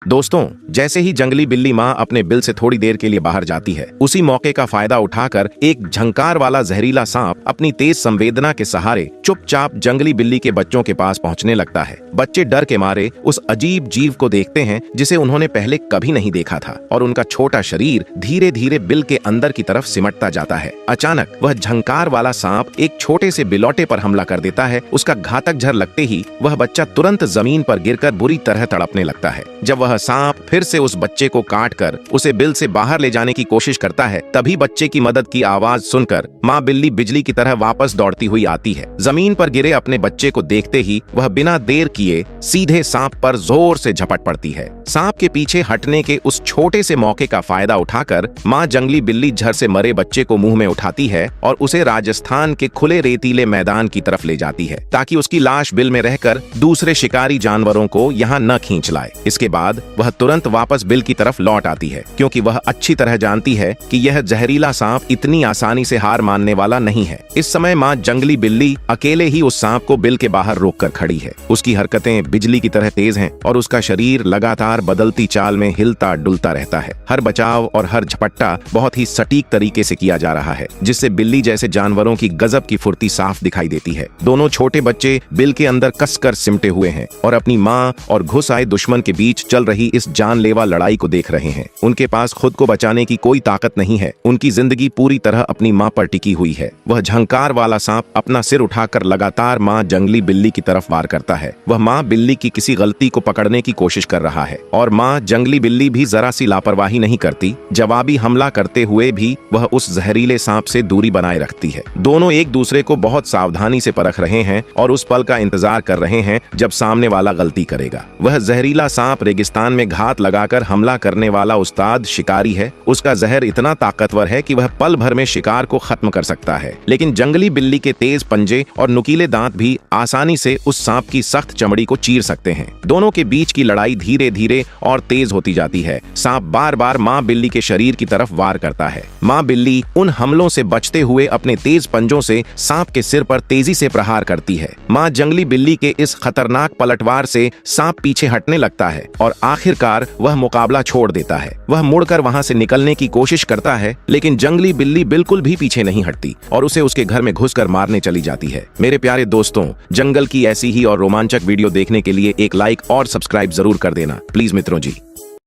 दोस्तों, जैसे ही जंगली बिल्ली माँ अपने बिल से थोड़ी देर के लिए बाहर जाती है, उसी मौके का फायदा उठाकर एक झंकार वाला जहरीला सांप अपनी तेज संवेदना के सहारे चुपचाप जंगली बिल्ली के बच्चों के पास पहुंचने लगता है। बच्चे डर के मारे उस अजीब जीव को देखते हैं जिसे उन्होंने पहले कभी नहीं देखा था, और उनका छोटा शरीर धीरे धीरे बिल के अंदर की तरफ सिमटता जाता है। अचानक वह झंकार वाला सांप एक छोटे से बिलौटे पर हमला कर देता है। उसका घातक झर लगते ही वह बच्चा तुरंत जमीन पर गिरकर बुरी तरह तड़पने लगता है। जब वह सांप फिर से उस बच्चे को काट कर उसे बिल से बाहर ले जाने की कोशिश करता है, तभी बच्चे की मदद की आवाज सुनकर माँ बिल्ली बिजली की तरह वापस दौड़ती हुई आती है। जमीन पर गिरे अपने बच्चे को देखते ही वह बिना देर किए सीधे सांप पर जोर से झपट पड़ती है। सांप के पीछे हटने के उस छोटे से मौके का फायदा उठाकर माँ जंगली बिल्ली झर से मरे बच्चे को मुंह में उठाती है और उसे राजस्थान के खुले रेतीले मैदान की तरफ ले जाती है, ताकि उसकी लाश बिल में रहकर दूसरे शिकारी जानवरों को यहाँ न खींच लाए। इसके बाद वह तुरंत वापस बिल की तरफ लौट आती है, क्योंकि वह अच्छी तरह जानती है कि यह जहरीला सांप इतनी आसानी से हार मानने वाला नहीं है। इस समय माँ जंगली बिल्ली अकेले ही उस सांप को बिल के बाहर रोककर खड़ी है। उसकी हरकतें बिजली की तरह तेज हैं और उसका शरीर लगातार बदलती चाल में हिलता डुलता रहता है। हर बचाव और हर झपट्टा बहुत ही सटीक तरीके से किया जा रहा है, जिससे बिल्ली जैसे जानवरों की गजब की फुर्ती साफ दिखाई देती है। दोनों छोटे बच्चे बिल के अंदर कसकर सिमटे हुए हैं और अपनी माँ और घुस आए दुश्मन के बीच चल रही इस जानलेवा लड़ाई को देख रहे हैं। उनके पास खुद को बचाने की कोई ताकत नहीं है। उनकी जिंदगी पूरी तरह अपनी माँ पर टिकी हुई है। वह झंकार वाला सांप अपना सिर उठाकर लगातार माँ जंगली बिल्ली की तरफ वार करता है। वह माँ बिल्ली की किसी गलती को पकड़ने की कोशिश कर रहा है, और माँ जंगली बिल्ली भी जरा सी लापरवाही नहीं करती। जवाबी हमला करते हुए भी वह उस जहरीले सांप से दूरी बनाए रखती है। दोनों एक दूसरे को बहुत सावधानी से परख रहे हैं और उस पल का इंतजार कर रहे हैं जब सामने वाला गलती करेगा। वह जहरीला सांप रेगिस्तान में घात लगाकर हमला करने वाला उस्ताद शिकारी है। उसका जहर इतना ताकतवर है कि वह पल भर में शिकार को खत्म कर सकता है, लेकिन जंगली बिल्ली के तेज पंजे और नुकीले दांत भी आसानी से उस सांप की सख्त चमड़ी को चीर सकते हैं। दोनों के बीच की लड़ाई धीरे धीरे और तेज होती जाती है। सांप बार बार माँ बिल्ली के शरीर की तरफ वार करता है। माँ बिल्ली उन हमलों से बचते हुए अपने तेज पंजों से सांप के सिर पर तेजी से प्रहार करती है। माँ जंगली बिल्ली के इस खतरनाक पलटवार से सांप पीछे हटने लगता है और आखिरकार वह मुकाबला छोड़ देता है। वह मुड़कर वहां से निकलने की कोशिश करता है, लेकिन जंगली बिल्ली बिल्कुल भी पीछे नहीं हटती और उसे उसके घर में घुसकर मारने चली जाती है। मेरे प्यारे दोस्तों, जंगल की ऐसी ही और रोमांचक वीडियो देखने के लिए एक लाइक और सब्सक्राइब जरूर कर देना प्लीज मित्रों जी।